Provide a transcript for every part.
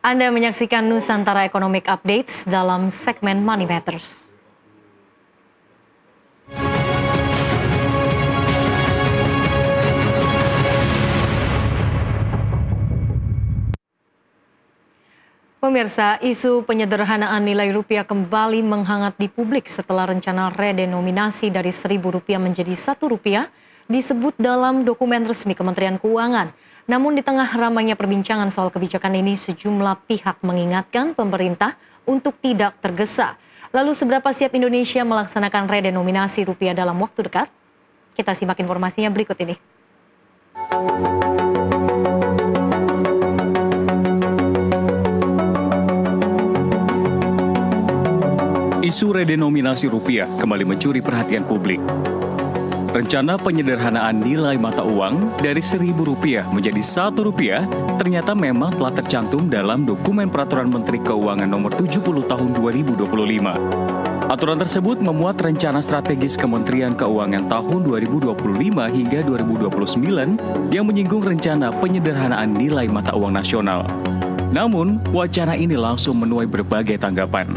Anda menyaksikan Nusantara Economic Updates dalam segmen Money Matters. Pemirsa, isu penyederhanaan nilai rupiah kembali menghangat di publik setelah rencana redenominasi dari Rp1.000 menjadi Rp1 disebut dalam dokumen resmi Kementerian Keuangan. Namun di tengah ramainya perbincangan soal kebijakan ini, sejumlah pihak mengingatkan pemerintah untuk tidak tergesa. Lalu seberapa siap Indonesia melaksanakan redenominasi rupiah dalam waktu dekat? Kita simak informasinya berikut ini. Isu redenominasi rupiah kembali mencuri perhatian publik. Rencana penyederhanaan nilai mata uang dari Rp1.000 menjadi Rp1 ternyata memang telah tercantum dalam dokumen Peraturan Menteri Keuangan Nomor 70 Tahun 2025. Aturan tersebut memuat rencana strategis Kementerian Keuangan tahun 2025 hingga 2029 yang menyinggung rencana penyederhanaan nilai mata uang nasional. Namun, wacana ini langsung menuai berbagai tanggapan.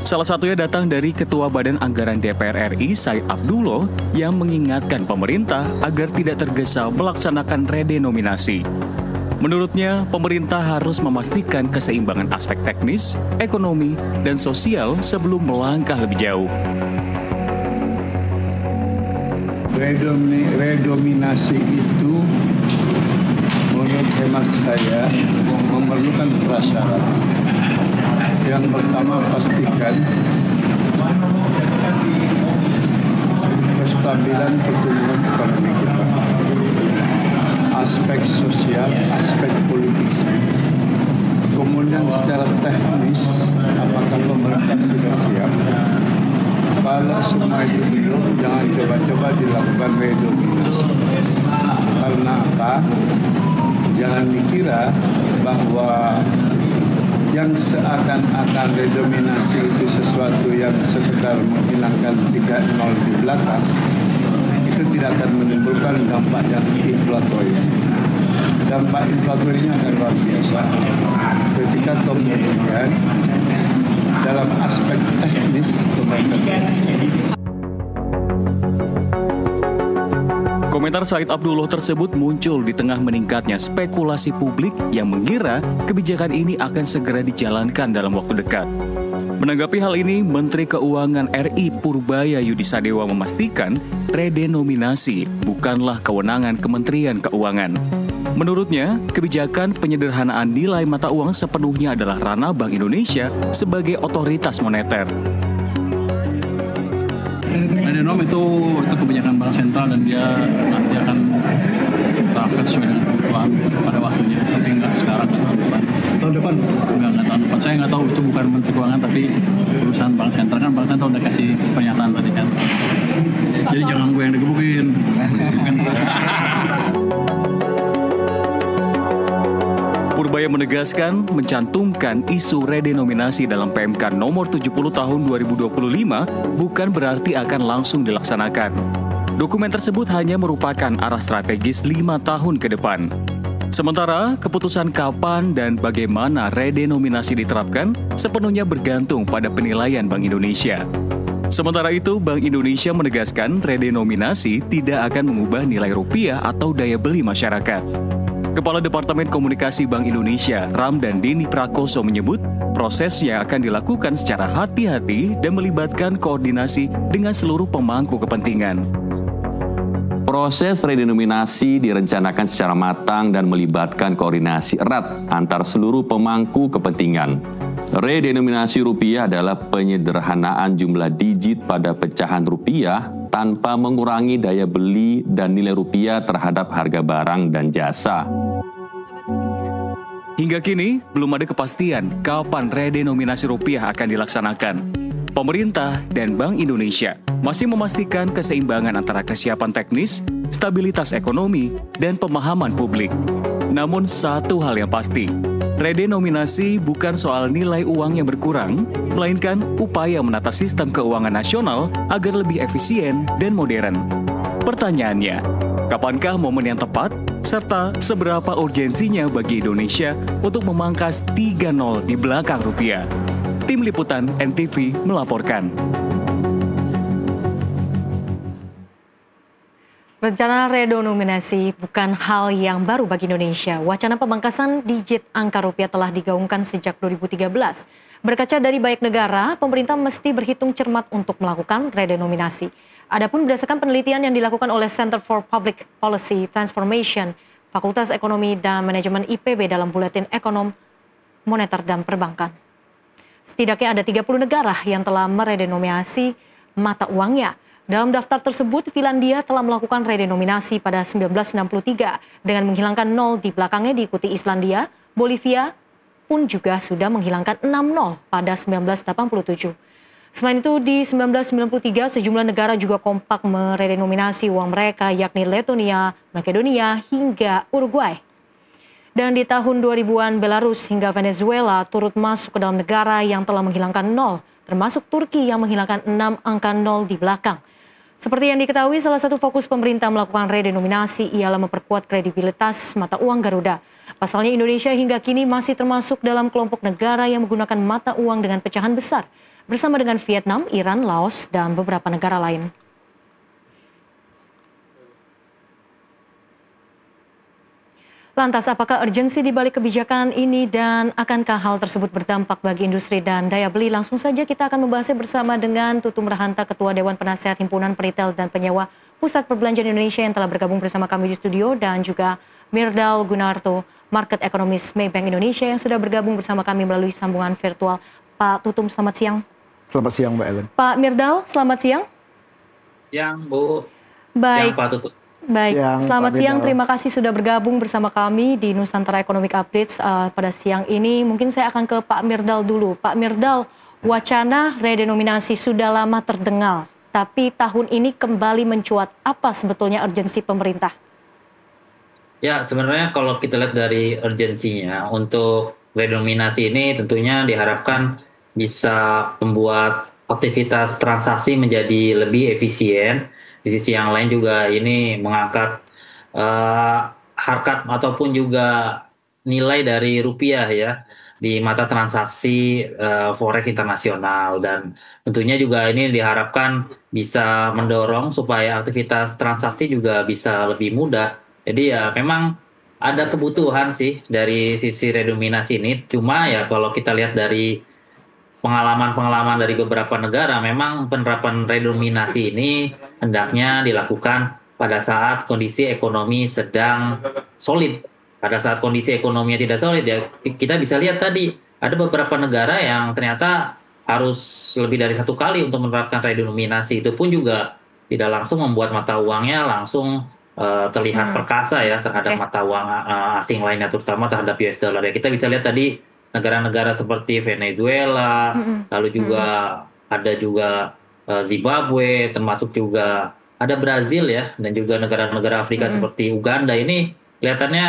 Salah satunya datang dari Ketua Badan Anggaran DPR RI, Said Abdullah, yang mengingatkan pemerintah agar tidak tergesa melaksanakan redenominasi. Menurutnya, pemerintah harus memastikan keseimbangan aspek teknis, ekonomi, dan sosial sebelum melangkah lebih jauh. Redenominasi itu menurut hemat saya memerlukan prasyarat. Yang pertama, pastikan kestabilan pertumbuhan ekonomi kita, aspek sosial, aspek politik. Kemudian secara teknis, apakah pemerintah sudah siap? Kalau semua itu belum, jangan coba-coba dilakukan redenominasi. Karena apa? Jangan dikira bahwa yang seakan-akan redenominasi itu sesuatu yang sekedar menghilangkan 3-0 di belakang, itu tidak akan menimbulkan dampak yang inflatori. Dampak inflatorinya akan luar biasa ketika kemudian dalam aspek teknis pemerintah. Komentar Said Abdullah tersebut muncul di tengah meningkatnya spekulasi publik yang mengira kebijakan ini akan segera dijalankan dalam waktu dekat. Menanggapi hal ini, Menteri Keuangan RI Purbaya Yudisadewa memastikan redenominasi bukanlah kewenangan Kementerian Keuangan. Menurutnya, kebijakan penyederhanaan nilai mata uang sepenuhnya adalah ranah Bank Indonesia sebagai otoritas moneter. Redenom itu kebijakan bank sentral dan dia nanti akan terapkan sesuai dengan kebutuhan pada waktunya, tapi nggak sekarang, nggak tahun depan. Tahun depan? Nggak tahun depan. Saya nggak tahu, itu bukan Menteri Keuangan tapi perusahaan bank sentral. Kan bank sentral udah kasih pernyataan tadi kan. Jadi jangan gue yang digebukin. Purbaya menegaskan mencantumkan isu redenominasi dalam PMK nomor 70 tahun 2025 bukan berarti akan langsung dilaksanakan. Dokumen tersebut hanya merupakan arah strategis 5 tahun ke depan. Sementara keputusan kapan dan bagaimana redenominasi diterapkan sepenuhnya bergantung pada penilaian Bank Indonesia. Sementara itu, Bank Indonesia menegaskan redenominasi tidak akan mengubah nilai rupiah atau daya beli masyarakat. Kepala Departemen Komunikasi Bank Indonesia, Ramdan Deni Prakoso menyebut, prosesnya akan dilakukan secara hati-hati dan melibatkan koordinasi dengan seluruh pemangku kepentingan. Proses redenominasi direncanakan secara matang dan melibatkan koordinasi erat antar seluruh pemangku kepentingan. Redenominasi rupiah adalah penyederhanaan jumlah digit pada pecahan rupiah tanpa mengurangi daya beli dan nilai rupiah terhadap harga barang dan jasa. Hingga kini, belum ada kepastian kapan redenominasi rupiah akan dilaksanakan. Pemerintah dan Bank Indonesia masih memastikan keseimbangan antara kesiapan teknis, stabilitas ekonomi, dan pemahaman publik. Namun satu hal yang pasti, redenominasi bukan soal nilai uang yang berkurang, melainkan upaya menata sistem keuangan nasional agar lebih efisien dan modern. Pertanyaannya, kapankah momen yang tepat serta seberapa urgensinya bagi Indonesia untuk memangkas 3-0 di belakang rupiah. Tim Liputan NTV melaporkan. Rencana redenominasi bukan hal yang baru bagi Indonesia. Wacana pemangkasan digit angka rupiah telah digaungkan sejak 2013. Berkaca dari banyak negara, pemerintah mesti berhitung cermat untuk melakukan redenominasi. Adapun berdasarkan penelitian yang dilakukan oleh Center for Public Policy Transformation, Fakultas Ekonomi dan Manajemen IPB dalam Buletin Ekonom, Moneter dan Perbankan. Setidaknya ada 30 negara yang telah meredenominasi mata uangnya. Dalam daftar tersebut, Finlandia telah melakukan redenominasi pada 1963 dengan menghilangkan 0 di belakangnya, diikuti Islandia. Bolivia pun juga sudah menghilangkan 6-0 pada 1987. Selain itu, di 1993 sejumlah negara juga kompak meredenominasi uang mereka, yakni Letonia, Makedonia, hingga Uruguay. Dan di tahun 2000-an, Belarus hingga Venezuela turut masuk ke dalam negara yang telah menghilangkan 0, termasuk Turki yang menghilangkan 6 angka 0 di belakang. Seperti yang diketahui, salah satu fokus pemerintah melakukan redenominasi ialah memperkuat kredibilitas mata uang Garuda. Pasalnya Indonesia hingga kini masih termasuk dalam kelompok negara yang menggunakan mata uang dengan pecahan besar, bersama dengan Vietnam, Iran, Laos, dan beberapa negara lain. Lantas, apakah urgensi di balik kebijakan ini dan akankah hal tersebut berdampak bagi industri dan daya beli? Langsung saja kita akan membahasnya bersama dengan Tutum Rahanta, Ketua Dewan Penasehat Himpunan Peritel dan Penyewa Pusat Perbelanjaan Indonesia yang telah bergabung bersama kami di studio, dan juga Mirdal Gunarto, Market Economist Maybank Indonesia yang sudah bergabung bersama kami melalui sambungan virtual. Pak Tutum, selamat siang. Selamat siang, Mbak Ellen. Pak Mirdal, selamat siang. Siang, Bu. Baik. Siang, Pak Tutum. Baik, Siang, selamat Pak siang. Mirdal. Terima kasih sudah bergabung bersama kami di Nusantara Economic Updates pada siang ini. Mungkin saya akan ke Pak Mirdal dulu. Pak Mirdal, wacana redenominasi sudah lama terdengar, tapi tahun ini kembali mencuat. Apa sebetulnya urgensi pemerintah? Ya, sebenarnya kalau kita lihat dari urgensinya untuk redenominasi ini tentunya diharapkan bisa membuat aktivitas transaksi menjadi lebih efisien. Di sisi yang lain juga ini mengangkat harkat ataupun juga nilai dari rupiah ya di mata transaksi forex internasional, dan tentunya juga ini diharapkan bisa mendorong supaya aktivitas transaksi juga bisa lebih mudah. Jadi ya memang ada kebutuhan sih dari sisi redenominasi ini, cuma ya kalau kita lihat dari pengalaman-pengalaman dari beberapa negara, memang penerapan redenominasi ini hendaknya dilakukan pada saat kondisi ekonomi sedang solid. Pada saat kondisi ekonominya tidak solid, ya kita bisa lihat tadi ada beberapa negara yang ternyata harus lebih dari 1 kali untuk menerapkan redenominasi. Itu pun juga tidak langsung membuat mata uangnya langsung terlihat perkasa ya terhadap mata uang asing lainnya, terutama terhadap US dollar. Ya kita bisa lihat tadi negara-negara seperti Venezuela, lalu juga ada juga Zimbabwe, termasuk juga ada Brazil ya, dan juga negara-negara Afrika seperti Uganda. Ini kelihatannya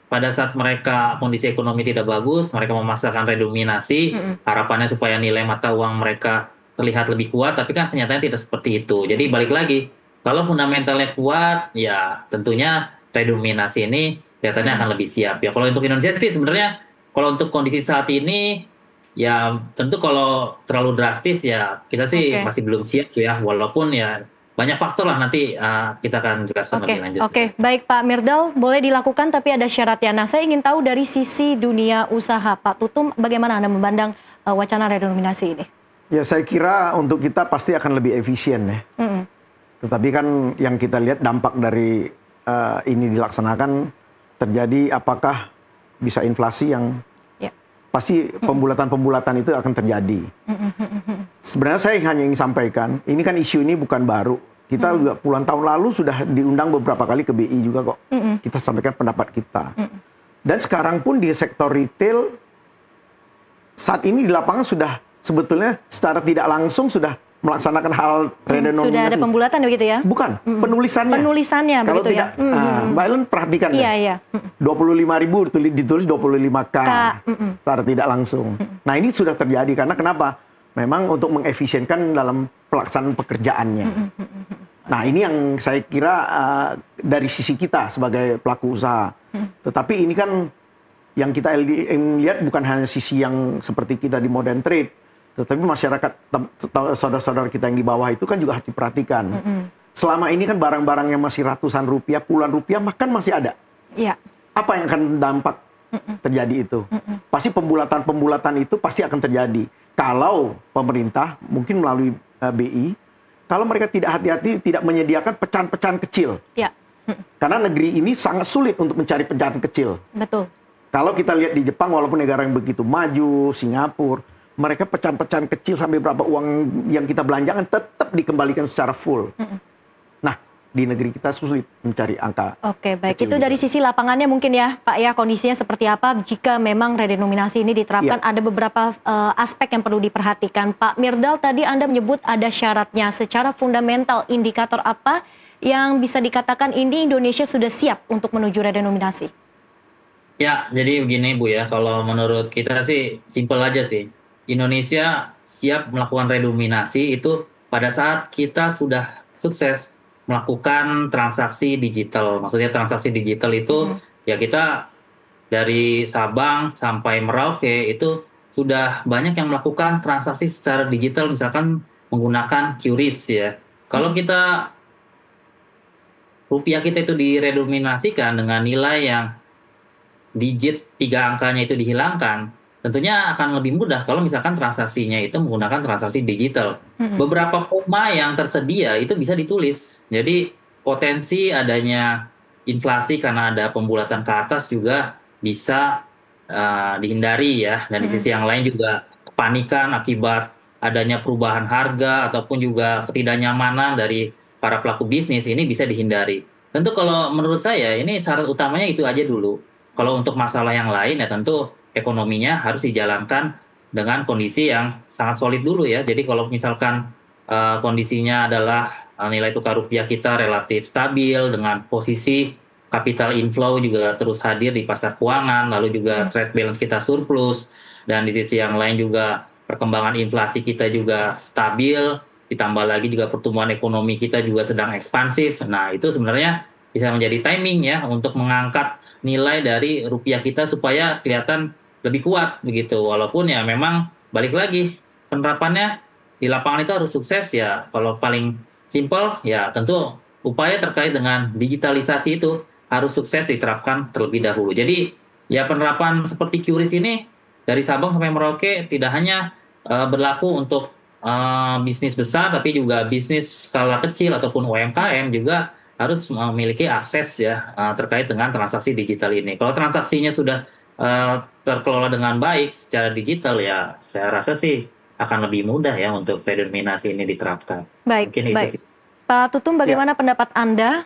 pada saat mereka kondisi ekonomi tidak bagus, mereka memaksakan redenominasi, harapannya supaya nilai mata uang mereka terlihat lebih kuat, tapi kan kenyataannya tidak seperti itu. Jadi balik lagi, kalau fundamentalnya kuat, ya tentunya redenominasi ini kelihatannya akan lebih siap. Ya kalau untuk Indonesia sih sebenarnya, kalau untuk kondisi saat ini, ya tentu kalau terlalu drastis ya kita sih masih belum siap ya, walaupun ya banyak faktor lah, nanti kita akan jelaskan lebih lanjut. Baik Pak Mirdal, boleh dilakukan tapi ada syaratnya. Nah, saya ingin tahu dari sisi dunia usaha, Pak Tutum, bagaimana Anda memandang wacana redenominasi ini? Ya, saya kira untuk kita pasti akan lebih efisien ya. Tetapi kan yang kita lihat dampak dari ini dilaksanakan terjadi, apakah bisa inflasi yang pasti pembulatan-pembulatan itu akan terjadi. Sebenarnya saya hanya ingin sampaikan, ini kan isu ini bukan baru. Kita juga puluhan tahun lalu sudah diundang beberapa kali ke BI juga kok. Kita sampaikan pendapat kita. Dan sekarang pun di sektor retail, saat ini di lapangan sudah sebetulnya secara tidak langsung sudah melaksanakan hal redenominasi. Sudah ada pembulatan begitu ya? Bukan, penulisannya. Penulisannya kalau begitu tidak, ya? Mbak Ellen perhatikan Iya, ya. iya. 25.000 ditulis 25K secara tidak langsung. Nah ini sudah terjadi karena kenapa? Memang untuk mengefisienkan dalam pelaksanaan pekerjaannya. Nah, ini yang saya kira dari sisi kita sebagai pelaku usaha. Tetapi ini kan yang kita lihat bukan hanya sisi yang seperti kita di modern trade, tetapi masyarakat, saudara-saudara kita yang di bawah itu kan juga harus diperhatikan. Selama ini kan barang-barang yang masih ratusan rupiah, puluhan rupiah, makan masih ada. Iya. Apa yang akan dampak terjadi itu? Pasti pembulatan itu pasti akan terjadi. Kalau pemerintah, mungkin melalui BI, kalau mereka tidak hati-hati, tidak menyediakan pecahan-pecahan kecil. Ya. Karena negeri ini sangat sulit untuk mencari pecahan kecil. Betul. Kalau kita lihat di Jepang, walaupun negara yang begitu maju, Singapura, mereka pecahan-pecahan kecil sampai berapa uang yang kita belanjakan tetap dikembalikan secara full. Nah, di negeri kita sulit mencari angka. Oke, baik. kecil Itu gitu. dari sisi lapangannya mungkin ya, Pak ya, kondisinya seperti apa jika memang redenominasi ini diterapkan. Ada beberapa aspek yang perlu diperhatikan. Pak Mirdal, tadi Anda menyebut ada syaratnya. Secara fundamental, indikator apa yang bisa dikatakan ini Indonesia sudah siap untuk menuju redenominasi? Ya, jadi begini Bu ya, kalau menurut kita sih simpel aja sih. Indonesia siap melakukan redenominasi itu pada saat kita sudah sukses melakukan transaksi digital. Maksudnya transaksi digital itu ya kita dari Sabang sampai Merauke itu sudah banyak yang melakukan transaksi secara digital, misalkan menggunakan QRIS ya. Kalau kita rupiah kita itu diredenominasikan dengan nilai yang digit 3 angkanya itu dihilangkan, tentunya akan lebih mudah kalau misalkan transaksinya itu menggunakan transaksi digital. Beberapa koma yang tersedia itu bisa ditulis. Jadi potensi adanya inflasi karena ada pembulatan ke atas juga bisa dihindari ya. Dan di sisi yang lain juga kepanikan akibat adanya perubahan harga ataupun juga ketidaknyamanan dari para pelaku bisnis ini bisa dihindari. Tentu kalau menurut saya ini syarat utamanya itu aja dulu. Kalau untuk masalah yang lain ya tentu ekonominya harus dijalankan dengan kondisi yang sangat solid dulu ya. Jadi kalau misalkan kondisinya adalah nilai tukar rupiah kita relatif stabil dengan posisi capital inflow juga terus hadir di pasar keuangan, lalu juga trade balance kita surplus, dan di sisi yang lain juga perkembangan inflasi kita juga stabil, ditambah lagi juga pertumbuhan ekonomi kita juga sedang ekspansif. Nah, itu sebenarnya bisa menjadi timing ya untuk mengangkat nilai dari rupiah kita supaya kelihatan lebih kuat begitu. Walaupun ya memang balik lagi penerapannya di lapangan itu harus sukses ya. Kalau paling simpel ya tentu upaya terkait dengan digitalisasi itu harus sukses diterapkan terlebih dahulu. Jadi ya penerapan seperti QRIS ini dari Sabang sampai Merauke tidak hanya berlaku untuk bisnis besar, tapi juga bisnis skala kecil ataupun UMKM juga harus memiliki akses ya terkait dengan transaksi digital ini. Kalau transaksinya sudah terkelola dengan baik secara digital ya saya rasa sih akan lebih mudah ya untuk redenominasi ini diterapkan. Baik, mungkin baik. Itu sih. Pak Tutum, bagaimana pendapat Anda?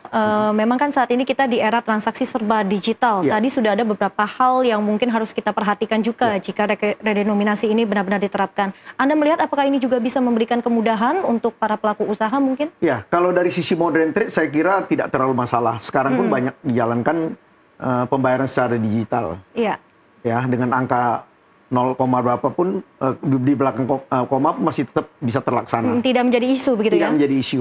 Memang kan saat ini kita di era transaksi serba digital. Tadi sudah ada beberapa hal yang mungkin harus kita perhatikan juga jika redenominasi ini benar-benar diterapkan. Anda melihat apakah ini juga bisa memberikan kemudahan untuk para pelaku usaha mungkin? Ya, kalau dari sisi modern trade saya kira tidak terlalu masalah. Sekarang pun banyak dijalankan pembayaran secara digital. Iya. Ya, dengan angka 0, berapa pun di belakang koma masih tetap bisa terlaksana. Tidak menjadi isu begitu ya? Tidak menjadi isu.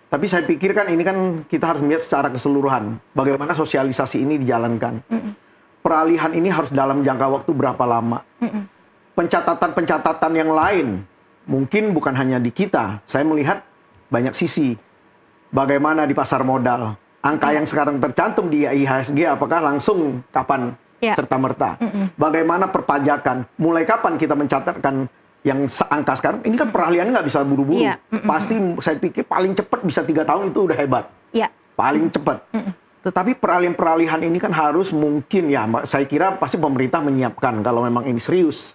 Tapi saya pikir kan ini kan kita harus melihat secara keseluruhan bagaimana sosialisasi ini dijalankan. Peralihan ini harus dalam jangka waktu berapa lama. Pencatatan-pencatatan yang lain mungkin bukan hanya di kita. Saya melihat banyak sisi. Bagaimana di pasar modal. Angka yang sekarang tercantum di IHSG apakah langsung kapan serta-merta. Bagaimana perpajakan. Mulai kapan kita mencatatkan yang angka sekarang, ini kan peralihannya nggak bisa buru-buru. Pasti saya pikir paling cepat bisa 3 tahun itu udah hebat. Paling cepat. Tetapi peralihan ini kan harus mungkin ya, saya kira pasti pemerintah menyiapkan kalau memang ini serius.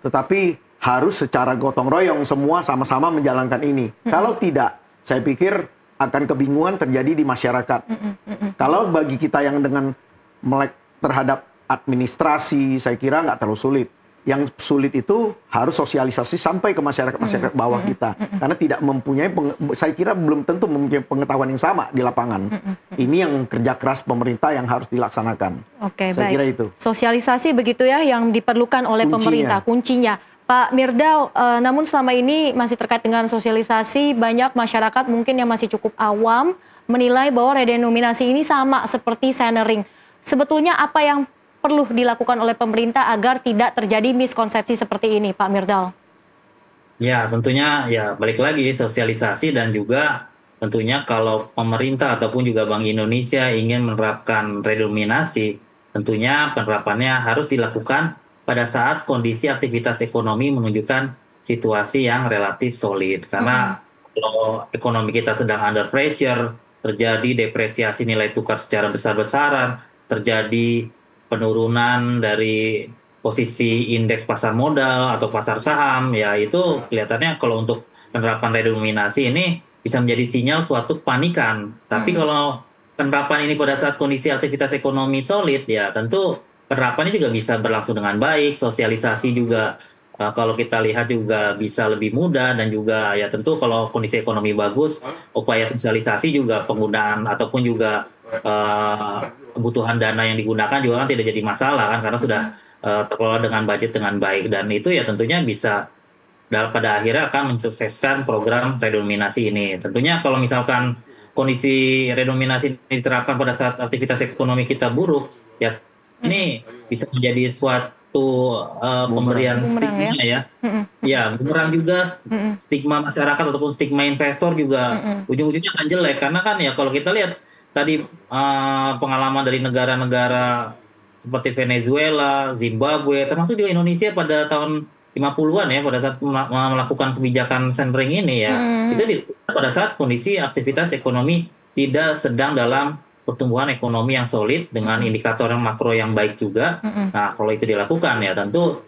Tetapi harus secara gotong royong semua sama-sama menjalankan ini. Kalau tidak, saya pikir akan kebingungan terjadi di masyarakat. Kalau bagi kita yang dengan melek terhadap administrasi, saya kira nggak terlalu sulit. Yang sulit itu harus sosialisasi sampai ke masyarakat bawah kita. Karena tidak mempunyai, saya kira belum tentu mempunyai pengetahuan yang sama di lapangan. Ini yang kerja keras pemerintah yang harus dilaksanakan. Oke, saya kira itu. Sosialisasi begitu ya yang diperlukan oleh pemerintah, kuncinya. Pak Mirdal, namun selama ini masih terkait dengan sosialisasi, banyak masyarakat mungkin yang masih cukup awam menilai bahwa redenominasi ini sama seperti centering. Sebetulnya apa yang perlu dilakukan oleh pemerintah agar tidak terjadi miskonsepsi seperti ini, Pak Mirdal? Ya, tentunya ya balik lagi sosialisasi dan juga tentunya kalau pemerintah ataupun juga Bank Indonesia ingin menerapkan redenominasi, tentunya penerapannya harus dilakukan pada saat kondisi aktivitas ekonomi menunjukkan situasi yang relatif solid. Karena kalau ekonomi kita sedang under pressure, terjadi depresiasi nilai tukar secara besar-besaran, terjadi penurunan dari posisi indeks pasar modal atau pasar saham, ya itu kelihatannya kalau untuk penerapan redenominasi ini bisa menjadi sinyal suatu kepanikan. Tapi kalau penerapan ini pada saat kondisi aktivitas ekonomi solid, ya tentu penerapannya juga bisa berlangsung dengan baik, sosialisasi juga kalau kita lihat juga bisa lebih mudah, dan juga ya tentu kalau kondisi ekonomi bagus, upaya sosialisasi juga penggunaan ataupun juga kebutuhan dana yang digunakan juga kan tidak jadi masalah kan, karena sudah terkelola dengan budget dengan baik, dan itu ya tentunya bisa pada akhirnya akan mensukseskan program redenominasi ini. Tentunya kalau misalkan kondisi redenominasi diterapkan pada saat aktivitas ekonomi kita buruk, ya ini bisa menjadi suatu pemberian stigma ya. Ya, bumerang juga stigma masyarakat ataupun stigma investor juga ujung-ujungnya akan jelek, karena kan ya kalau kita lihat tadi pengalaman dari negara-negara seperti Venezuela, Zimbabwe, termasuk juga Indonesia pada tahun 50-an ya, pada saat melakukan kebijakan centering ini ya, itu pada saat kondisi aktivitas ekonomi tidak sedang dalam pertumbuhan ekonomi yang solid dengan indikator yang makro yang baik juga. Nah, kalau itu dilakukan ya tentu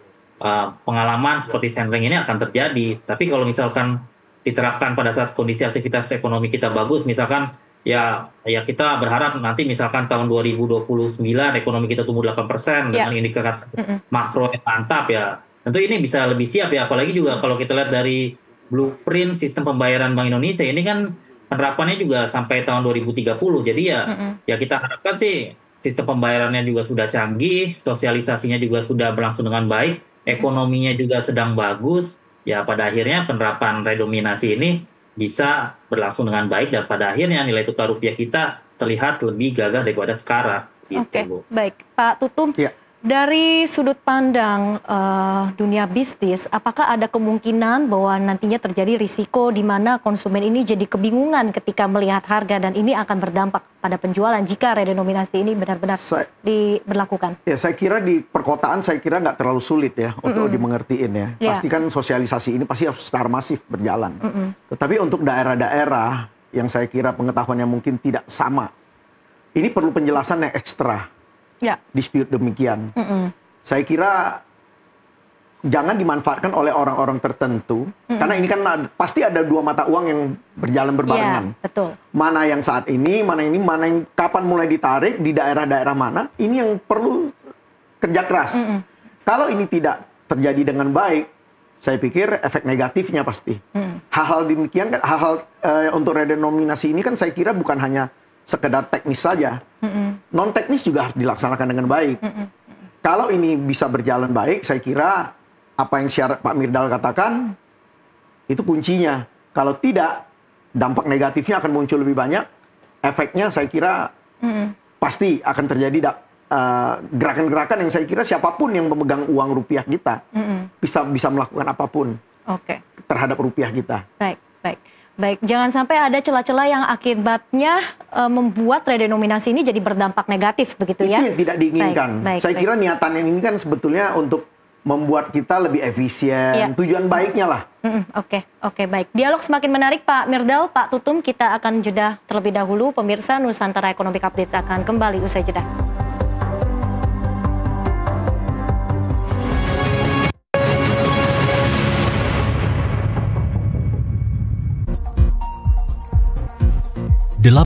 pengalaman seperti centering ini akan terjadi. Tapi kalau misalkan diterapkan pada saat kondisi aktivitas ekonomi kita bagus, misalkan ya kita berharap nanti misalkan tahun 2029 ekonomi kita tumbuh 8% dengan indikator makro yang mantap ya. Tentu ini bisa lebih siap ya, apalagi juga kalau kita lihat dari blueprint sistem pembayaran Bank Indonesia ini kan penerapannya juga sampai tahun 2030. Jadi ya kita harapkan sih sistem pembayarannya juga sudah canggih, sosialisasinya juga sudah berlangsung dengan baik, ekonominya juga sedang bagus. Ya pada akhirnya penerapan redenominasi ini bisa berlangsung dengan baik, dan pada akhirnya nilai tukar rupiah kita terlihat lebih gagah daripada sekarang. Gitu, Oke, baik. Pak Tutum, dari sudut pandang dunia bisnis, apakah ada kemungkinan bahwa nantinya terjadi risiko di mana konsumen ini jadi kebingungan ketika melihat harga, dan ini akan berdampak pada penjualan jika redenominasi ini benar-benar diberlakukan? Ya, saya kira di perkotaan saya kira nggak terlalu sulit ya untuk dimengertiin ya. Pasti kan sosialisasi ini pasti harus secara masif berjalan. Tetapi untuk daerah-daerah yang saya kira pengetahuannya mungkin tidak sama, ini perlu penjelasan yang ekstra. Dispute demikian. Saya kira jangan dimanfaatkan oleh orang-orang tertentu, karena ini kan pasti ada dua mata uang yang berjalan berbarengan. Betul. Mana yang saat ini, mana yang kapan mulai ditarik, di daerah-daerah mana, ini yang perlu kerja keras. Kalau ini tidak terjadi dengan baik, saya pikir efek negatifnya pasti. Hal-hal demikian, hal-hal untuk redenominasi ini kan saya kira bukan hanya sekedar teknis saja, non teknis juga harus dilaksanakan dengan baik. Kalau ini bisa berjalan baik, saya kira apa yang syarat Pak Mirdal katakan itu kuncinya. Kalau tidak, dampak negatifnya akan muncul lebih banyak. Efeknya saya kira pasti akan terjadi gerakan-gerakan yang saya kira siapapun yang memegang uang rupiah kita bisa melakukan apapun terhadap rupiah kita. Baik, jangan sampai ada celah-celah yang akibatnya membuat redenominasi ini jadi berdampak negatif, begitu ya? Itu yang tidak diinginkan. Saya kira niatan ini kan sebetulnya untuk membuat kita lebih efisien, tujuan baiknya lah. Oke, baik. Dialog semakin menarik, Pak Mirdal, Pak Tutum, kita akan jeda terlebih dahulu. Pemirsa, Nusantara Economic Update akan kembali usai jeda.